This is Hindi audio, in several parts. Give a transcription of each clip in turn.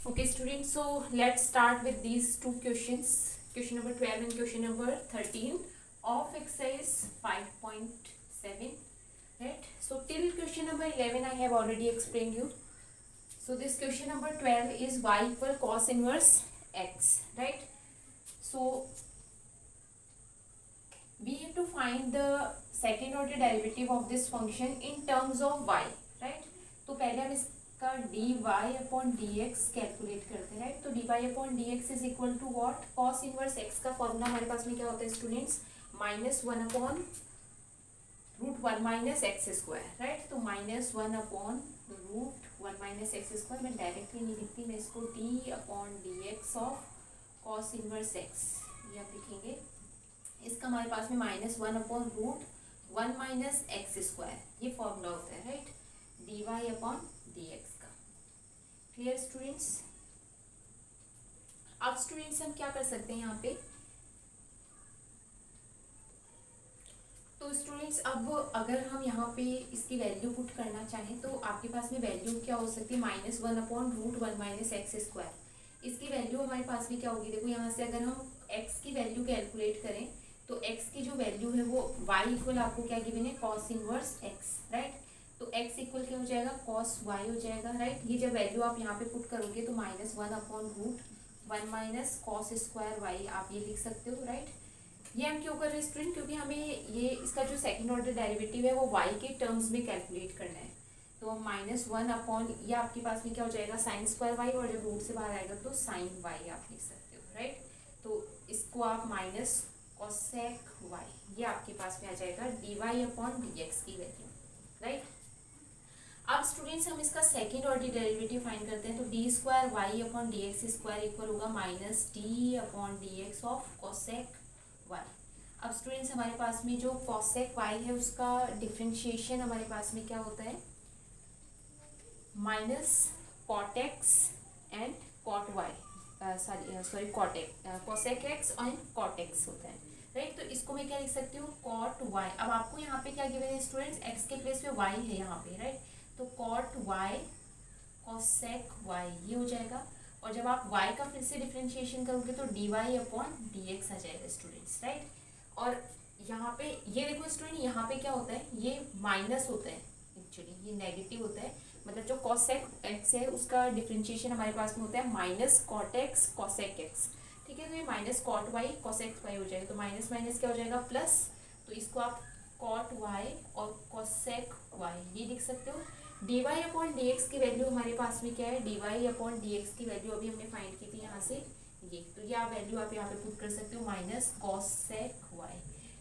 Okay, students, so let's start with these two questions, question number 12 and question number 13 of exercise 5.7, right? So till question number 11 I have already explained you. So this question number 12 is y equal cos inverse x, right? So we have to find the second order derivative of this function in terms of y, right? तो पहले हम इसका dy अपॉन dx कैलकुलेट करते हैं, राइट? तो dy upon dx is equal to what? cos inverse x का फॉर्मूला हमारे पास में क्या होता है students? -1 upon √1 minus x square, right? तो -1 अपॉन √1 माइनस एक्स स्क्वायर मैं डायरेक्टली नहीं लिखती, मैं इसको d upon dx of cos inverse x ये आप लिखेंगे। इसका हमारे पास में -1 अपॉन √1 माइनस एक्स स्क्वायर ये फॉर्मूला होता है, राइट? dy अपॉन dx का। Clear students? अब स्टूडेंट्स हम क्या कर सकते हैं यहाँ पे? तो स्टूडेंट्स अब अगर हम यहाँ पे इसकी वैल्यू पुट करना चाहें तो आपके पास में वैल्यू क्या हो सकती है? -1 अपॉन √1 माइनस एक्स स्क्वायर। इसकी वैल्यू हमारे पास में क्या होगी? देखो यहाँ से अगर हम x की वैल्यू कैलकुलेट करें तो x की जो वैल्यू है वो y इक्वल आपको क्या गिवन है? cos inverse x, right? तो x इक्वल क्या हो जाएगा? cos y हो जाएगा, राइट? ये जब वैल्यू आप यहाँ पे पुट करोगे तो -1 upon √1 minus cos square y आप ये लिख सकते हो, राइट? ये हम क्यों कर रहे हैं स्टूडेंट? क्योंकि हमें ये इसका जो सेकंड ऑर्डर डेरिवेटिव है वो y के टर्म्स में कैलकुलेट करना है। तो -1 अपॉन ये आपके पास में क्या हो जाएगा? साइन स्क्वायर y, और जब रूट से बाहर आएगा तो साइन y आप लिख सकते हो, राइट? तो इसको आप माइनस कोसेक y ये आपके पास में आ जाएगा dy अपॉन dx की वैल्यू, राइट? अब स्टूडेंट्स हम इसका सेकेंड ऑर्डर डेरिवेटिव फाइंड करते हैं, तो d square y upon d x square equal होगा -d upon d x of cosec y। अब स्टूडेंट्स हमारे पास में जो कोसेक y है उसका डिफरेंशिएशन हमारे पास में क्या होता है? Minus cot x and cot y, sorry cosec x and cot x होता है, राइट? तो इसको मैं क्या लिख सकती हूँ? Cot y. अब आपको यहाँ पे क्या गिवन है स्टूडेंट्स? एक्स के प्लेस पे वाई है यहाँ पे, राइट? तो कॉट वाई कोसेक वाई ये हो जाएगा, और जब आप y का फिर से डिफरेंशिएशन करोगे तो dy अपॉन dx आ जाएगा स्टूडेंट्स, राइट? और यहाँ पे ये देखो स्टूडेंट, यहाँ पे क्या होता है? ये माइनस होता है, एक्चुअली ये नेगेटिव होता है, मतलब जो कोसेक x है उसका डिफरेंशिएशन हमारे पास में होता है minus cot x cosec x, ठीक है? तो ये minus cot y cosec y हो जाएगा, तो माइनस माइनस क्या हो जाएगा? प्लस। तो इसको आप कॉट वाई और कोसेक वाई ये लिख सकते हो। dy अपॉन dx की वैल्यू हमारे पास में क्या है? dy अपॉन dx की वैल्यू अभी हमने फाइंड की थी यहाँ से ये, तो ये आप वैल्यू आप यहाँ पे पुट कर सकते हो माइनस कोसेक y,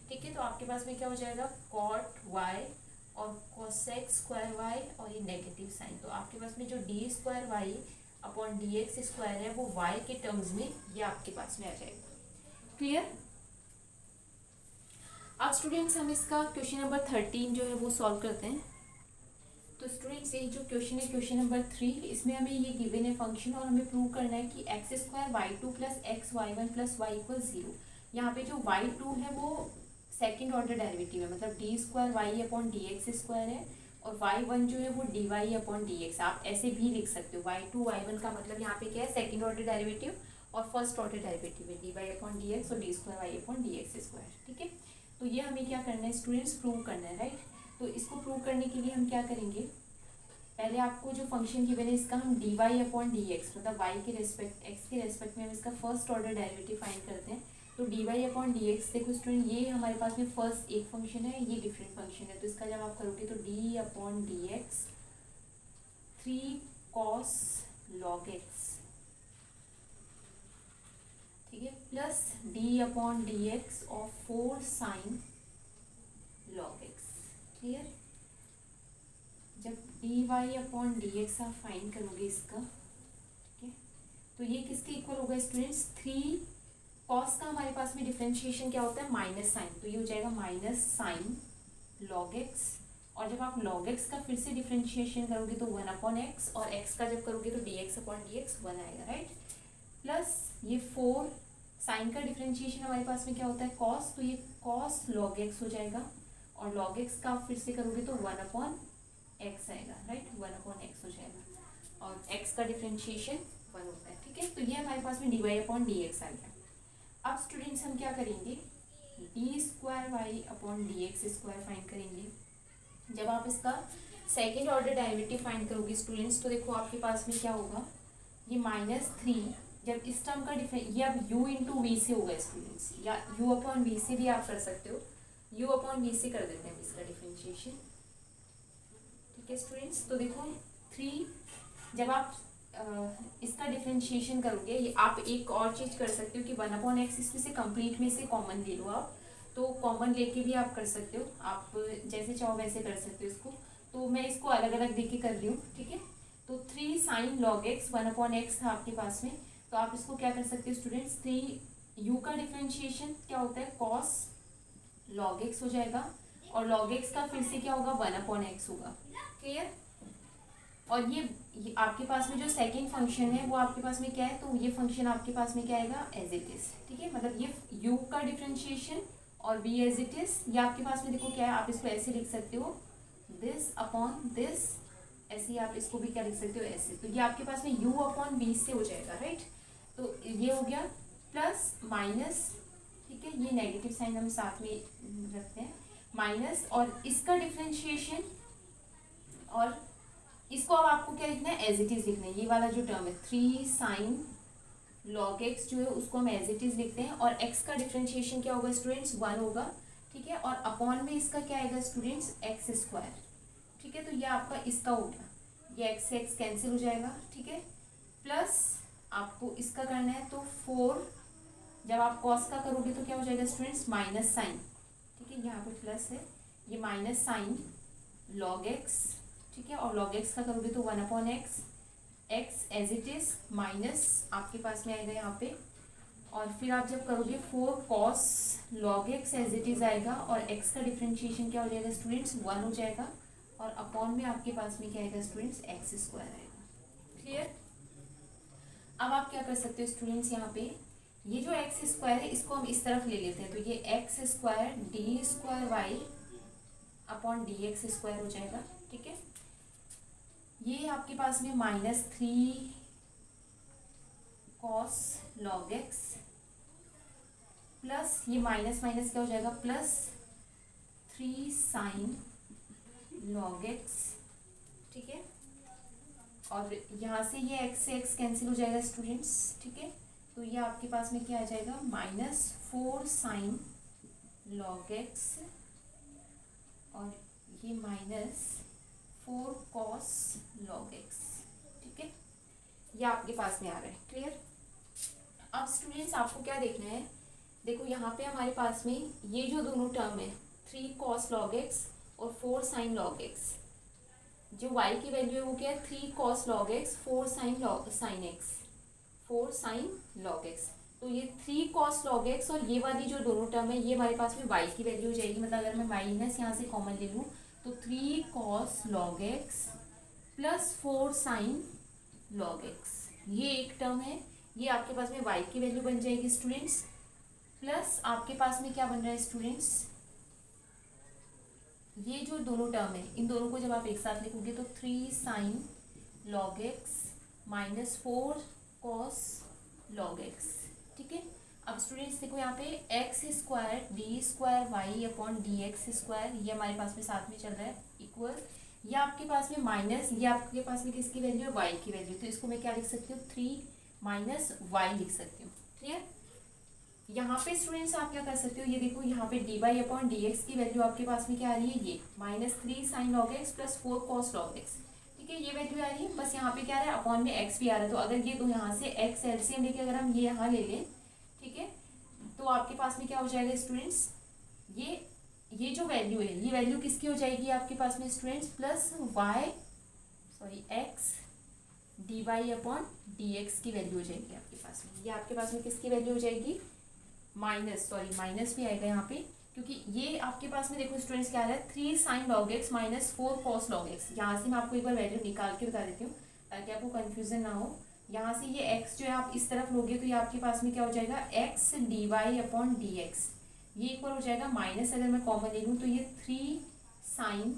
ठीक है? तो आपके पास में क्या हो जाएगा? कॉट y और कोसेक स्क्वायर y और ये नेगेटिव साइन, तो आपके पास में जो d square y upon d x square है वो y के टर्म्स में ये आपके पास में आ जाएगा। क्लियर? अब स्टूडेंट्स हम इसका क्वेश्चन नंबर 13 जो है वो सॉल्व करते हैं। तो स्टूडेंट्स ये जो क्वेश्चन है क्वेश्चन नंबर 3, इसमें हमें ये गिवन है फंक्शन और हमें प्रूव करना है कि x square y two plus x y one plus y equal 0। यहाँ पे जो y2 है वो सेकंड ऑर्डर डेरिवेटिव है, मतलब d square y upon d x square है, और y1 जो है वो d y upon d x आप ऐसे भी लिख सकते हो। y2 y1 का मतलब यहाँ पे क्या है? सेकंड ऑर्डर डेरिवेटिव और फर्स्ट ऑर्डर डेरिवेटिव है d y upon d x और d square y upon d x square, ठीक है? तो ये हमें क्या करना है स्टूडेंट्स? प्रूव करना है, राइट? तो इसको प्रूव करने के लिए हम क्या करेंगे? पहले आपको जो फंक्शन गिवन है इसका हम d y upon d x, मतलब वाई के रेस्पेक्ट एक्स के रेस्पेक्ट में हम इसका फर्स्ट ऑर्डर डेरिवेटिव फाइंड करते हैं। तो d y upon d x, देखो स्टूडेंट ये हमारे पास में फर्स्ट एक फंक्शन है, ये डिफरेंट फंक्शन है, तो इसका जब आप करोगे तो d upon d x 3 cos log x, ठीक है, plus d upon d x और 4 साइन लॉग एक्स। क्लियर? जब d y upon d x आप फाइंड करोगे इसका, ठीक है, तो ये किसके इक्वल होगा स्टूडेंट्स? 3 कॉस का हमारे पास में डिफरेंशिएशन क्या होता है? माइनस साइन, तो ये हो जाएगा माइनस साइन लॉग एक्स, और जब आप लॉग एक्स का फिर से डिफरेंशिएशन करोगे तो 1 अपॉन एक्स, और एक्स का जब करोगे तो D x upon d x 1 आएगा, राइट? प्लस ये 4 साइन का डिफरेंशिएशन हमारे पास में क्या होता है? कॉस, तो ये कॉस लॉग एक्स हो जाएगा, और लॉग एक्स का आप फिर से करोगे तो 1 अपॉन एक्स आएगा, राइट? 1 अपॉन एक्स हो जाएगा, और एक्स का डिफरेंशिएशन 1 होता है, ठीक है। तो ये हमारे पास में dy/dx आ गया। अब स्टूडेंट्स हम क्या करेंगे, d²y/dx² फाइंड करेंगे। जब आप इसका सेकेंड ऑर्डर डेरिवेटिव फाइंड करोगे स्टूडेंट्स, तो देखो आपके पास में क्या होगा, ये -3, जब इस टर्म का डिफरेंस, ये अब u इंटू वी से होगा स्टूडेंट्स, या u/v से भी आप कर सकते हो, u/v से कर देते हैं इसका डिफरेंशिएशन, ठीक है स्टूडेंट्स। तो देखो 3, जब आप इसका डिफरेंशिएशन करोगे, ये आप एक और चीज कर सकते हो कि 1/x इसमें से कंप्लीट में से कॉमन ले लो आप, तो कॉमन लेके भी आप कर सकते हो, आप जैसे चाहो वैसे कर सकते हो इसको। तो मैं इसको अलग अलग देके कर रही हूँ, ठीक है। तो 3 sin log x 1/x था आपके पास में, तो आप इसको क्या कर सकते हो स्टूडेंट्स, 3 u का डिफरेंशिएशन क्या होता है, cos log x हो जाएगा, और log x का फिर से क्या होगा, 1/x होगा, क्लियर। और ये आपके पास में जो सेकंड फंक्शन है वो आपके पास में क्या है, तो ये फंक्शन आपके पास में क्या आएगा, एज इट इज, ठीक है। मतलब ये u का डिफरेंशिएशन और v एज इट इज, ये आपके पास में देखो क्या है, आप इसको ऐसे लिख सकते हो, दिस अपॉन दिस, ऐसे ही आप इसको भी क्या लिख सकते हो, ऐसे। तो ये आपके पास में u/v से हो जाएगा, राइट। तो ये हो गया प्लस माइनस, ठीक है, ये नेगेटिव साइन हम साथ में रखते हैं, माइनस, और इसका डिफरेंशिएशन, और इसको अब आपको क्या लिखना है, एज इट इज लिखना है। ये वाला जो टर्म है 3 sin log x जो है उसको हम एज इट इज लिखते हैं, और x का डिफरेंशिएशन क्या होगा स्टूडेंट्स, 1 होगा, ठीक है। और अपॉन में इसका क्या आएगा स्टूडेंट्स, x², ठीक है। तो ये आपका इसका हो गया, ये x से x कैंसिल हो जाएगा, ठीक है। प्लस आपको इसका करना है, तो 4, जब आप cos का करोगे तो क्या हो जाएगा स्टूडेंट्स, माइनस साइन, ठीक है, यहाँ पे प्लस है, ये माइनस साइन log x, ठीक है, और log x का करोगे तो 1/x, x as it is, minus आपके पास में आएगा यहाँ पे, और फिर आप जब करोगे 4 cos log x as it is आएगा, और x का डिफरेंशिएशन क्या हो जाएगा स्टूडेंट्स, 1 हो जाएगा, और अपॉन में आपके पास में क्या आएगा स्टूडेंट्स, x² आएगा, क्लियर। अब आप क्या कर सकते हो स्टूडेंट्स, यहाँ पे ये जो x² है इसको हम इस तरफ ले लेते हैं, तो ये x² d²y/dx² हो जाएगा, ठीक है। ये आपके पास में -3 cos log x, प्लस ये माइनस माइनस क्या हो जाएगा, प्लस 3 sin log x, ठीक है। और यहाँ से ये x से x कैंसिल हो जाएगा स्टूडेंट्स, ठीक है। तो ये आपके पास में क्या आ जाएगा, -4 sin log x, और ये -4 cos log x, ठीक है। ये आपके पास में आ रहा है, क्लियर। अब स्टूडेंट्स आपको क्या देखना है, देखो यहाँ पे हमारे पास में ये जो दोनों टर्म है 3 cos log x और 4 sin log x, जो y की वैल्यू है वो क्या है, 3 cos log x 4 sin log x। तो ये 3 cos log x और ये वाली जो दोनों टर्म है ये हमारे पास में y की वैल्यू हो जाएगी, मतलब अगर मैं माइनस यहाँ से कॉमन ले लूँ तो 3 cos log x plus 4 sin log x, ये एक टर्म है, ये आपके पास में y की वैल्यू बन जाएगी स्टूडेंट्स, प्लस आपके पास में क्या बन रहा है स्टूडेंट्स, ये जो दोनों टर्म है इन दोनों को जब आप एक साथ लिखोगे तो 3 sin log x -4 cos log x, ठीक है। अब स्टूडेंट्स देखो यहाँ पे x² d²y/dx², ये हमारे पास में साथ में चल रहा है, इक्वल, ये आपके पास में माइनस, ये आपके पास में किसकी वैल्यू है, y की वैल्यू, तो इसको मैं क्या लिख सकती हूँ, 3 - y लिख सकती हूँ, क्लियर। यहाँ पे स्टूडेंट्स आप क्या कर सकते हो, ये देखो यहाँ पे dy/dx की वैल्यू आपके पास में क्या आ रही है, ये -3 sin log x plus 4 cos log x, ठीक है, ये वैल्यू आ रही है। बस यहाँ पे क्या आ रहा है, अपॉन में x भी आ रहा है, तो अगर ये तो यहाँ से x एलसीएम लेके अगर हम ये यहाँ ले लें, ठीक है, तो आपके पास में क्या हो जाएगा स्टूडेंट्स, ये जो वैल्यू है ये वैल्यू किसकी हो जाएगी आपके पास में स्टूडेंट्स, प्लस x dy/dx की वैल्यू हो जाएगी आपके पास में, ये आपके पास में किसकी वैल्यू हो जाएगी, माइनस भी आएगा यहाँ पे, क्योंकि ये आपके पास में देखो स्टूडेंट्स क्या आ रहा है, 3 sin log x -4 cos log x, यहाँ से मैं आपको एक बार वैल्यू निकाल के बता देती हूँ ताकि आपको कंफ्यूजन ना हो। यहाँ से ये x जो है आप इस तरफ लोगे तो ये आपके पास में क्या हो जाएगा, x dy/dx, ये इक्वल हो जाएगा माइनस, अगर मैं कॉमन ले लूँ तो ये 3 sin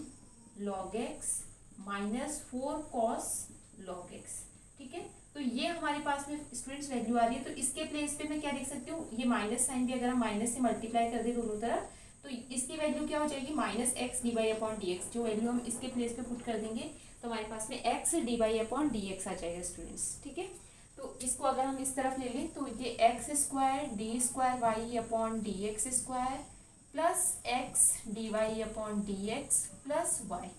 log x -4 cos log x, ठीक है। तो ये हमारे पास में स्टूडेंट्स वैल्यू आ रही है। तो इसके प्लेस पे मैं क्या लिख सकती हूँ, ये माइनस साइन भी अगर हम माइनस से मल्टीप्लाई कर दे दोनों तरफ तो इसकी वैल्यू क्या हो जाएगी, minus x d y upon d x. जो वैल्यू हम इसके प्लेस पे पुट कर देंगे तो हमारे पास में x d y upon d x आ जाएगा स्टूडेंट्स। ठीक है, तो इसको अगर हम इस तरफ ले लें तो ये x square d square y upon d x square plus x d y upon d x plus y,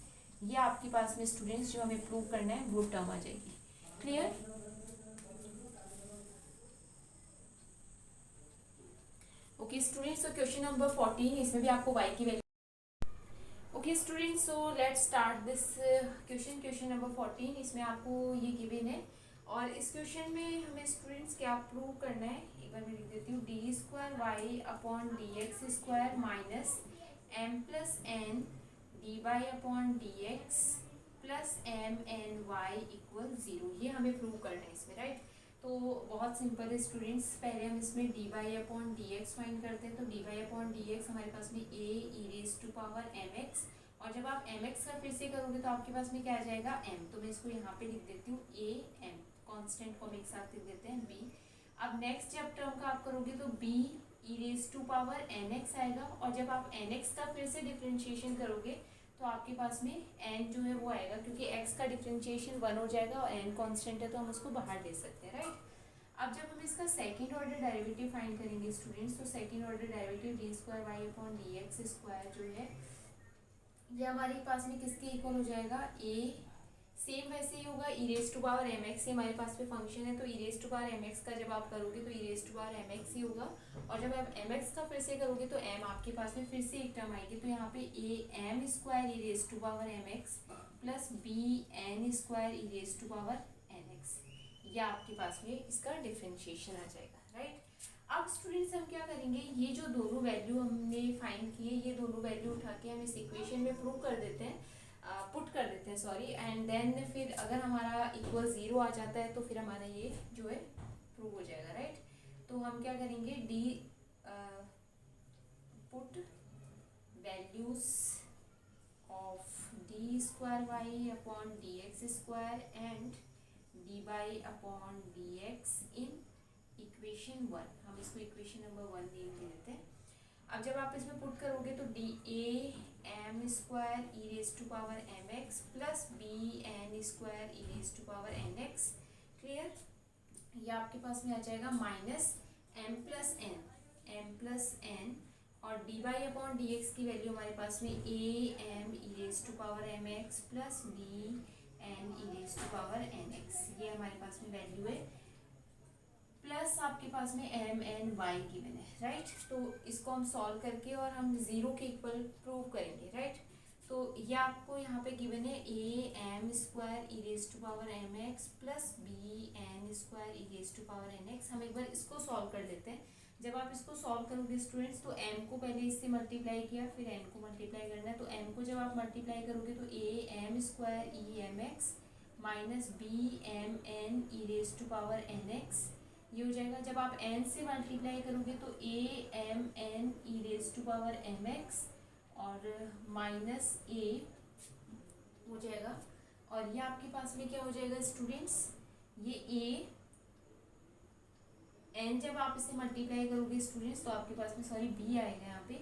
ये आपके पास में स्टूडेंट्स जो हमें प्रूव करना है वो टर्म आ जाएगी। Clear? Okay students, so question number 14, इसमें भी आपको y की value. Okay students, so let's start this question number 14। इसमें आपको ये गिवन है और इस क्वेश्चन में हमें स्टूडेंट्स क्या प्रूव करना है, एक बार मैं लिख देती हूँ, d square y upon d x square minus m plus n d y upon d x plus m n y equal 0, ये हमें प्रूव करना है इसमें, राइट। तो बहुत सिंपल है स्टूडेंट्स, पहले हम इसमें d y upon d x find करते हैं। तो d y upon d x हमारे पास में a e raise to power m x, और जब आप एम एक्स का फिर से करोगे तो आपके पास में क्या आ जाएगा, एम। तो मैं इसको यहाँ पे लिख देती हूँ ए एम, कॉन्स्टेंट को हम एक साथ लिख देते हैं बी। अब नेक्स्ट जब टर्म का आप करोगे तो b e raise to power n x आएगा, और जब आप एन एक्स का फिर से डिफ्रेंशिएशन करोगे तो आपके पास में n जो है वो आएगा, क्योंकि x का डिफरेंशिएशन 1 हो जाएगा और n कांस्टेंट है तो हम उसको बाहर ले सकते हैं, राइट। अब जब हम इसका सेकंड ऑर्डर डेरिवेटिव फाइंड करेंगे स्टूडेंट्स, तो second order derivative d square y upon d x square जो है ये हमारे पास में किसके इक्वल हो जाएगा, a, सेम वैसे ही होगा e raise to power m x, हमारे पास पे फंक्शन है तो e raise to power m x का जब आप करोगे तो e raise to power m x ही होगा, और जब आप एम एक्स का फिर से करोगे तो एम आपके पास में फिर से एक टर्म आएगी। तो यहाँ पे a m square e raise to power m x plus b n square e raise to power n x, ये आपके पास में इसका डिफ्रेंशिएशन आ जाएगा, राइट। अब स्टूडेंट्स हम क्या करेंगे, ये जो दोनों वैल्यू हमने फाइंड किए ये दोनों वैल्यू उठा के हम इस इक्वेशन में प्रूव कर देते हैं, पुट कर देते हैं सॉरी, एंड देन फिर अगर हमारा इक्वल 0 आ जाता है तो फिर हमारा ये जो है प्रूव हो जाएगा, राइट। तो हम क्या करेंगे, the put values of d square y upon d x square and d y upon d x in equation 1, हम इसको इक्वेशन नंबर 1 नेम दे देते हैं। अब जब आप इसमें पुट करोगे तो the a m square e raise to power m x plus b n square e raise to power n x, clear. ये आपके पास में आ जाएगा माइनस एम प्लस एन और d y upon d x की वैल्यू हमारे पास में a m e raise to power m x plus b n e raise to power n x, ये हमारे पास में वैल्यू है, प्लस आपके पास में एम एन वाई गिवन है, राइट। तो इसको हम सॉल्व करके और हम 0 के इक्वल प्रूव करेंगे, राइट। तो ये आपको यहाँ पे गिवन है a m square e raise to power m x plus b n square e raise to power n x. हम एक बार इसको सॉल्व कर लेते हैं। जब आप इसको सॉल्व करोगे स्टूडेंट्स तो m को पहले इससे मल्टीप्लाई किया, फिर n को मल्टीप्लाई करना है, तो m को जब आप मल्टीप्लाई करोगे तो a m square e m x minus b m n e raise to power n x, ये हो जाएगा। जब आप n से मल्टीप्लाई करोगे तो a m n e raise to power m x और माइनस ए हो जाएगा, और ये आपके पास में क्या हो जाएगा स्टूडेंट्स, ये ए n जब आप इसे मल्टीप्लाई करोगे स्टूडेंट्स तो आपके पास में सॉरी b आएगा यहाँ पे,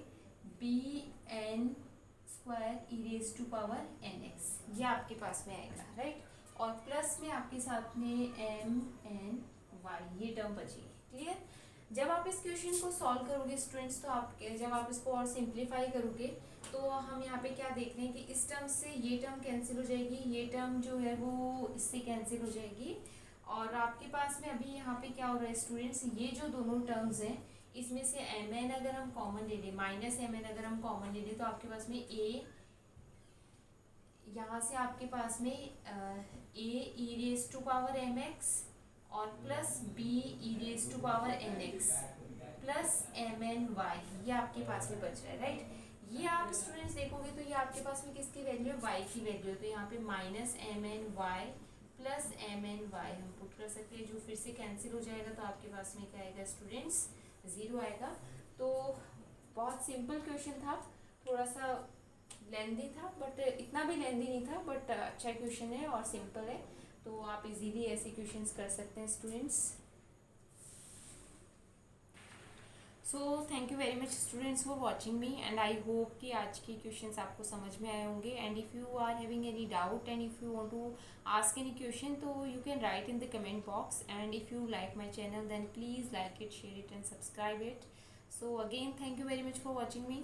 b n square e raise to power n x, ये आपके पास में आएगा, राइट। और प्लस में आपके साथ में एम एन वाई, ये टर्म बचेगी, क्लियर। जब आप इस क्वेश्चन को सॉल्व करोगे स्टूडेंट्स तो आप जब आप इसको और सिंप्लीफाई करोगे तो हम यहाँ पे क्या देख रहे हैं कि इस टर्म से ये टर्म कैंसिल हो जाएगी, ये टर्म जो है वो इससे कैंसिल हो जाएगी, और आपके पास में अभी यहाँ पे क्या हो रहा है स्टूडेंट्स, ये जो दोनों टर्म्स हैं इसमें से एम एन अगर हम कॉमन ले लें, माइनस एम एन अगर हम कॉमन ले लें तो आपके पास में ए, यहाँ से आपके पास में a e raise to power m x और plus b e raise to power n x plus m n y, ये आपके पास में बच रहा है, राइट। ये आप स्टूडेंट्स देखोगे तो ये आपके पास में किसकी वैल्यू है, वाई की वैल्यू है, तो यहाँ पे minus m n y plus m n y हम पुट कर सकते हैं, जो फिर से कैंसिल हो जाएगा तो आपके पास में क्या आएगा स्टूडेंट्स, 0 आएगा। तो बहुत सिंपल क्वेश्चन था, थोड़ा सा लेंदी था बट इतना भी लेंदी नहीं था, बट अच्छा क्वेश्चन है और सिंपल है। तो आप इजीली ऐसे क्वेश्चंस कर सकते हैं students. So thank you very much students for watching me, and I hope कि आज के क्वेश्चंस आपको समझ में आए होंगे। And if you are having any doubt and if you want to ask any question, तो you can write in the comment box, and if you like my channel then please like it, share it and subscribe it. So again thank you very much for watching me.